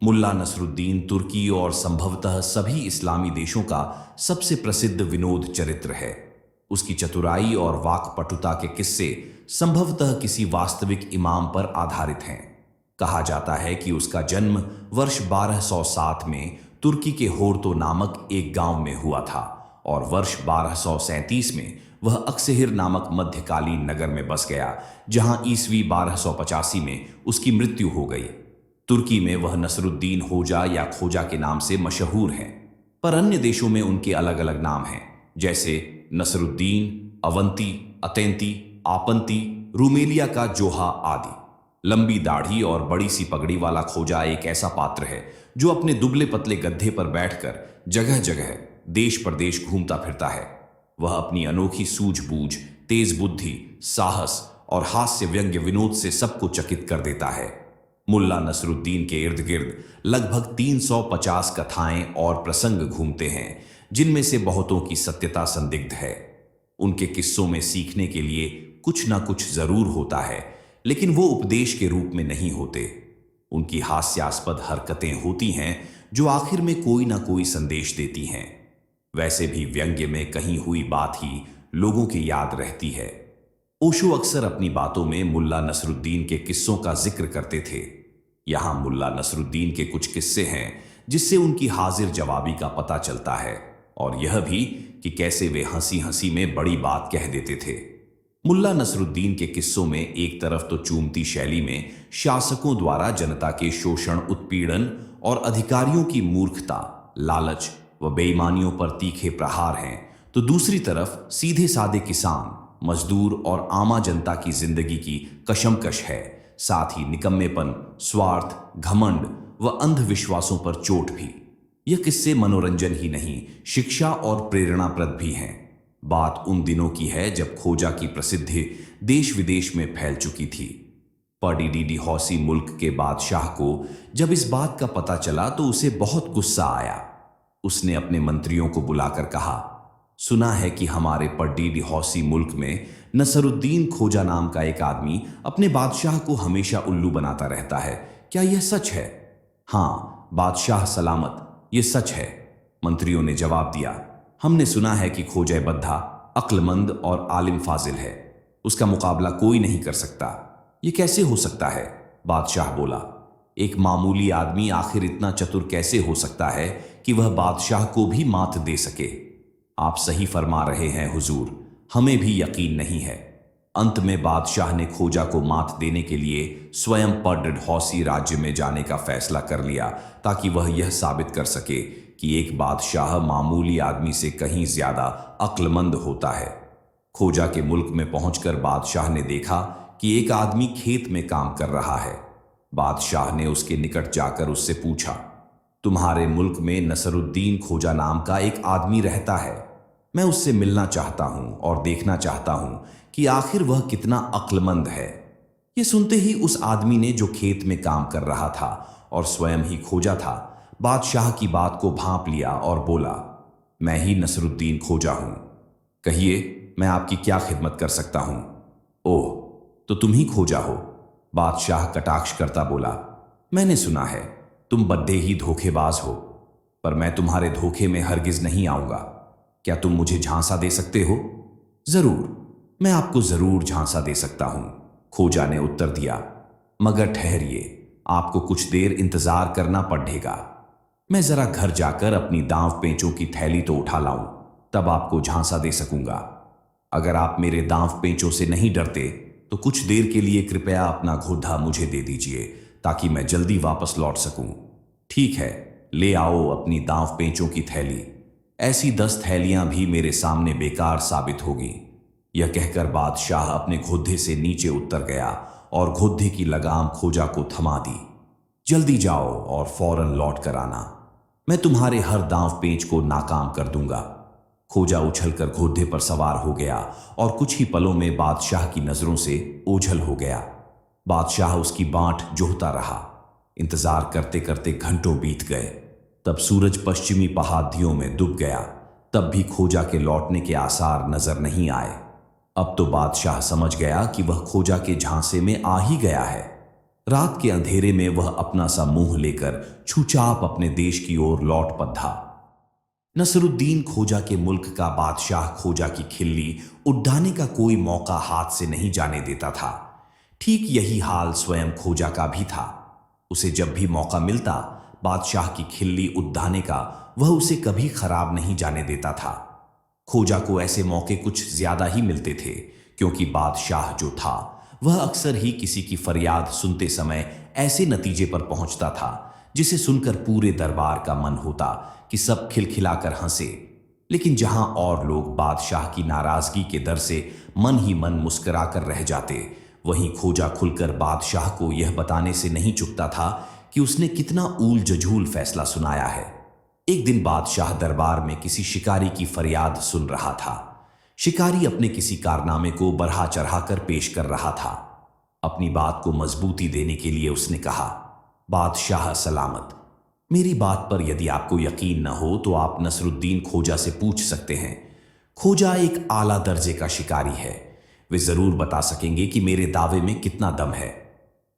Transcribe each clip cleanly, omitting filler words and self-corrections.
मुल्ला नसरुद्दीन तुर्की और संभवतः सभी इस्लामी देशों का सबसे प्रसिद्ध विनोद चरित्र है। उसकी चतुराई और वाक्पटुता के किस्से संभवतः किसी वास्तविक इमाम पर आधारित हैं। कहा जाता है कि उसका जन्म वर्ष 1207 में तुर्की के होर्तो नामक एक गांव में हुआ था और वर्ष 1237 में वह अक्सहिर नामक मध्यकालीन नगर में बस गया, जहां ईस्वी 1285 में उसकी मृत्यु हो गई। तुर्की में वह नसरुद्दीन होजा या खोजा के नाम से मशहूर हैं, पर अन्य देशों में उनके अलग अलग नाम हैं, जैसे नसरुद्दीन, अवंती, अतेंती, आपंती, रूमेलिया का जोहा आदि। लंबी दाढ़ी और बड़ी सी पगड़ी वाला खोजा एक ऐसा पात्र है जो अपने दुबले पतले गद्दे पर बैठकर जगह जगह देश प्रदेश घूमता फिरता है। वह अपनी अनोखी सूझबूझ, तेज बुद्धि, साहस और हास्य व्यंग्य विनोद से सबको चकित कर देता है। मुल्ला नसरुद्दीन के इर्द गिर्द लगभग 350 कथाएं और प्रसंग घूमते हैं, जिनमें से बहुतों की सत्यता संदिग्ध है। उनके किस्सों में सीखने के लिए कुछ ना कुछ जरूर होता है, लेकिन वो उपदेश के रूप में नहीं होते। उनकी हास्यास्पद हरकतें होती हैं जो आखिर में कोई ना कोई संदेश देती हैं। वैसे भी व्यंग्य में कही हुई बात ही लोगों की याद रहती है। ओशो अक्सर अपनी बातों में मुल्ला नसरुद्दीन के किस्सों का जिक्र करते थे। यहां मुल्ला नसरुद्दीन के कुछ किस्से हैं जिससे उनकी हाजिर जवाबी का पता चलता है, और यह भी कि कैसे वे हंसी हंसी में बड़ी बात कह देते थे। मुल्ला नसरुद्दीन के किस्सों में एक तरफ तो चूमती शैली में शासकों द्वारा जनता के शोषण, उत्पीड़न और अधिकारियों की मूर्खता, लालच व बेईमानियों पर तीखे प्रहार हैं, तो दूसरी तरफ सीधे साधे किसान, मजदूर और आमा जनता की जिंदगी की कशमकश है। साथ ही निकम्मेपन, स्वार्थ, घमंड व अंधविश्वासों पर चोट भी। यह किस्से मनोरंजन ही नहीं, शिक्षा और प्रेरणाप्रद भी हैं। बात उन दिनों की है जब खोजा की प्रसिद्धि देश विदेश में फैल चुकी थी। पडीडीडी हौसी मुल्क के बादशाह को जब इस बात का पता चला तो उसे बहुत गुस्सा आया। उसने अपने मंत्रियों को बुलाकर कहा, सुना है कि हमारे पडीडी हौसी मुल्क में नसरुद्दीन खोजा नाम का एक आदमी अपने बादशाह को हमेशा उल्लू बनाता रहता है। क्या यह सच है? हाँ बादशाह सलामत, यह सच है, मंत्रियों ने जवाब दिया। हमने सुना है कि खोजा बद्धा, अक्लमंद और आलिम फाजिल है। उसका मुकाबला कोई नहीं कर सकता। यह कैसे हो सकता है? बादशाह बोला। एक मामूली आदमी आखिर इतना चतुर कैसे हो सकता है कि वह बादशाह को भी मात दे सके? आप सही फरमा रहे हैं हुजूर, हमें भी यकीन नहीं है। अंत में बादशाह ने खोजा को मात देने के लिए स्वयं पडड हौसी राज्य में जाने का फैसला कर लिया, ताकि वह यह साबित कर सके कि एक बादशाह मामूली आदमी से कहीं ज्यादा अक्लमंद होता है। खोजा के मुल्क में पहुंचकर बादशाह ने देखा कि एक आदमी खेत में काम कर रहा है। बादशाह ने उसके निकट जाकर उससे पूछा, तुम्हारे मुल्क में नसरुद्दीन खोजा नाम का एक आदमी रहता है। मैं उससे मिलना चाहता हूं और देखना चाहता हूं कि आखिर वह कितना अक्लमंद है। यह सुनते ही उस आदमी ने, जो खेत में काम कर रहा था और स्वयं ही खोजा था, बादशाह की बात को भांप लिया और बोला, मैं ही नसरुद्दीन खोजा हूं। कहिए, मैं आपकी क्या खिदमत कर सकता हूं? ओह, तो तुम ही खोजा हो? बादशाह कटाक्ष करता बोला, मैंने सुना है तुम बड्डे ही धोखेबाज हो, पर मैं तुम्हारे धोखे में हरगिज नहीं आऊंगा। क्या तुम मुझे झांसा दे सकते हो? जरूर, मैं आपको जरूर झांसा दे सकता हूं, खोजा ने उत्तर दिया, मगर ठहरिए, आपको कुछ देर इंतजार करना पड़ेगा। मैं जरा घर जाकर अपनी दांव पेंचों की थैली तो उठा लाऊं, तब आपको झांसा दे सकूंगा। अगर आप मेरे दांव पेंचों से नहीं डरते तो कुछ देर के लिए कृपया अपना घोड़ा मुझे दे दीजिए, ताकि मैं जल्दी वापस लौट सकूं। ठीक है, ले आओ अपनी दांव पेंचों की थैली। ऐसी 10 थैलियां भी मेरे सामने बेकार साबित होगी। यह कहकर बादशाह अपने घोड़े से नीचे उतर गया और घोड़े की लगाम खोजा को थमा दी। जल्दी जाओ और फौरन लौट कर आना, मैं तुम्हारे हर दांव पेंच को नाकाम कर दूंगा। खोजा उछलकर घोड़े पर सवार हो गया और कुछ ही पलों में बादशाह की नजरों से ओझल हो गया। बादशाह उसकी बाट जोहता रहा। इंतजार करते करते घंटों बीत गए। तब सूरज पश्चिमी पहाड़ियों में डूब गया। तब भी खोजा के लौटने के आसार नजर नहीं आए। अब तो बादशाह समझ गया कि वह खोजा के झांसे में आ ही गया है। रात के अंधेरे में वह अपना सा मुंह लेकर चुपचाप अपने देश की ओर लौट पड़ा। नसरुद्दीन खोजा के मुल्क का बादशाह खोजा की खिल्ली उड़ाने का कोई मौका हाथ से नहीं जाने देता था। ठीक यही हाल स्वयं खोजा का भी था। उसे जब भी मौका मिलता बादशाह की खिल्ली उड़ाने का, वह उसे कभी खराब नहीं जाने देता था। खोजा को ऐसे मौके कुछ ज्यादा ही मिलते थे, क्योंकि बादशाह जो था वह अक्सर ही किसी की फरियाद सुनते समय ऐसे नतीजे पर पहुंचता था जिसे सुनकर पूरे दरबार का मन होता कि सब खिलखिलाकर हंसे। लेकिन जहां और लोग बादशाह की नाराजगी के डर से मन ही मन मुस्कुराकर रह जाते, वहीं खोजा खुलकर बादशाह को यह बताने से नहीं चूकता था कि उसने कितना ऊल जझूल फैसला सुनाया है। एक दिन बादशाह दरबार में किसी शिकारी की फरियाद सुन रहा था। शिकारी अपने किसी कारनामे को बढ़ा चढ़ाकर पेश कर रहा था। अपनी बात को मजबूती देने के लिए उसने कहा, बादशाह सलामत, मेरी बात पर यदि आपको यकीन न हो तो आप नसरुद्दीन खोजा से पूछ सकते हैं। खोजा एक आला दर्जे का शिकारी है। वे जरूर बता सकेंगे कि मेरे दावे में कितना दम है।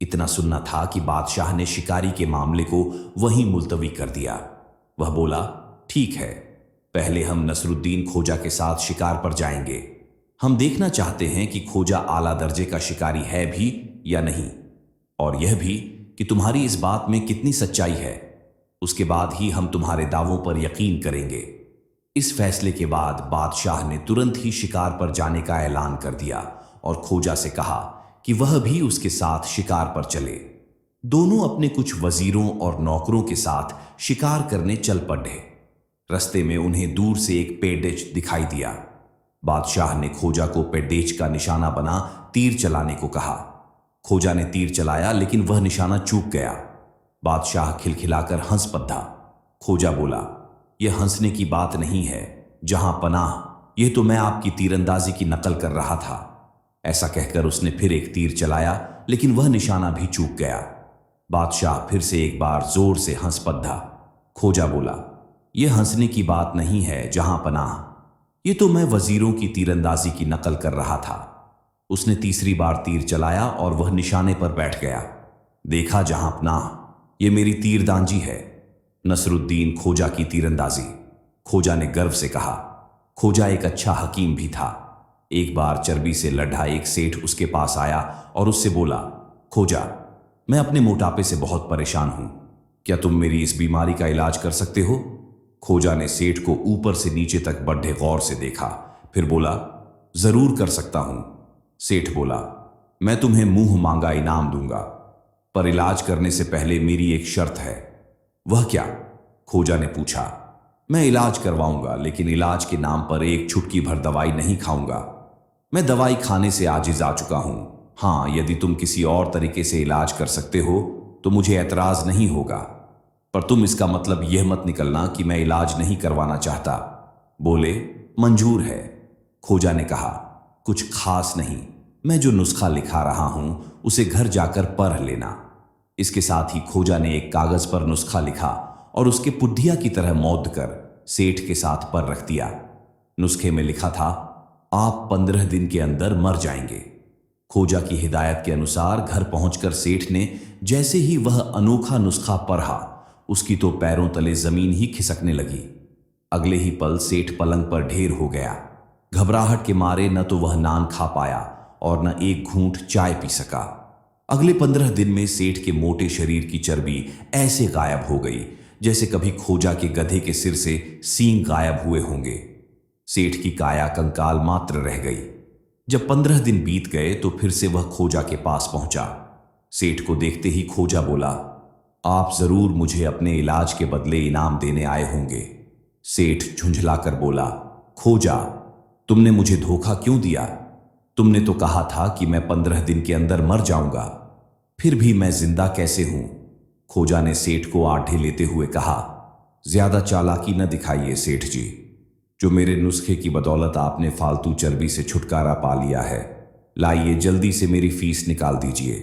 इतना सुनना था कि बादशाह ने शिकारी के मामले को वहीं मुलतवी कर दिया। वह बोला, ठीक है, पहले हम नसरुद्दीन खोजा के साथ शिकार पर जाएंगे। हम देखना चाहते हैं कि खोजा आला दर्जे का शिकारी है भी या नहीं, और यह भी कि तुम्हारी इस बात में कितनी सच्चाई है। उसके बाद ही हम तुम्हारे दावों पर यकीन करेंगे। इस फैसले के बाद बादशाह ने तुरंत ही शिकार पर जाने का ऐलान कर दिया और खोजा से कहा कि वह भी उसके साथ शिकार पर चले। दोनों अपने कुछ वजीरों और नौकरों के साथ शिकार करने चल पड़े। रास्ते में उन्हें दूर से एक पेडेच दिखाई दिया। बादशाह ने खोजा को पेडेच का निशाना बना तीर चलाने को कहा। खोजा ने तीर चलाया, लेकिन वह निशाना चूक गया। बादशाह खिलखिलाकर हंस पड़ा। खोजा बोला, यह हंसने की बात नहीं है, जहां पनाह, यह तो मैं आपकी तीरंदाजी की नकल कर रहा था। ऐसा कहकर उसने फिर एक तीर चलाया, लेकिन वह निशाना भी चूक गया। बादशाह फिर से एक बार जोर से हंस पड़ा। खोजा बोला, यह हंसने की बात नहीं है, जहां पनाह, यह तो मैं वजीरों की तीरंदाजी की नकल कर रहा था। उसने तीसरी बार तीर चलाया और वह निशाने पर बैठ गया। देखा जहां पनाह, यह मेरी तीरंदाजी है, नसरुद्दीन खोजा की तीरंदाजी। खोजा ने गर्व से कहा। खोजा एक अच्छा हकीम भी था। एक बार चर्बी से लड़ा एक सेठ उसके पास आया और उससे बोला, खोजा, मैं अपने मोटापे से बहुत परेशान हूं, क्या तुम मेरी इस बीमारी का इलाज कर सकते हो? खोजा ने सेठ को ऊपर से नीचे तक बड़े गौर से देखा, फिर बोला, जरूर कर सकता हूं। सेठ बोला, मैं तुम्हें मुंह मांगा इनाम दूंगा, पर इलाज करने से पहले मेरी एक शर्त है। वह क्या? खोजा ने पूछा। मैं इलाज करवाऊंगा, लेकिन इलाज के नाम पर एक चुटकी भर दवाई नहीं खाऊंगा। मैं दवाई खाने से आजिज आ चुका हूं। हाँ, यदि तुम किसी और तरीके से इलाज कर सकते हो तो मुझे एतराज नहीं होगा, पर तुम इसका मतलब यह मत निकलना कि मैं इलाज नहीं करवाना चाहता। बोले, मंजूर है। खोजा ने कहा, कुछ खास नहीं, मैं जो नुस्खा लिखा रहा हूं उसे घर जाकर पढ़ लेना। इसके साथ ही खोजा ने एक कागज पर नुस्खा लिखा और उसके पुड्ढिया की तरह मौद कर सेठ के साथ पर रख दिया। नुस्खे में लिखा था, आप 15 दिन के अंदर मर जाएंगे। खोजा की हिदायत के अनुसार घर पहुंचकर सेठ ने जैसे ही वह अनोखा नुस्खा पढ़ा, उसकी तो पैरों तले जमीन ही खिसकने लगी। अगले ही पल सेठ पलंग पर ढेर हो गया। घबराहट के मारे न तो वह नान खा पाया और न एक घूंट चाय पी सका। अगले 15 दिन में सेठ के मोटे शरीर की चर्बी ऐसे गायब हो गई जैसे कभी खोजा के गधे के सिर से सींग गायब हुए होंगे। सेठ की काया कंकाल मात्र रह गई। जब 15 दिन बीत गए तो फिर से वह खोजा के पास पहुंचा। सेठ को देखते ही खोजा बोला, आप जरूर मुझे अपने इलाज के बदले इनाम देने आए होंगे। सेठ झुंझलाकर बोला, खोजा, तुमने मुझे धोखा क्यों दिया? तुमने तो कहा था कि मैं 15 दिन के अंदर मर जाऊंगा, फिर भी मैं जिंदा कैसे हूं? खोजा ने सेठ को आठे लेते हुए कहा, ज्यादा चालाकी न दिखाइए सेठ जी। जो मेरे नुस्खे की बदौलत आपने फालतू चर्बी से छुटकारा पा लिया है, लाइए जल्दी से मेरी फीस निकाल दीजिए।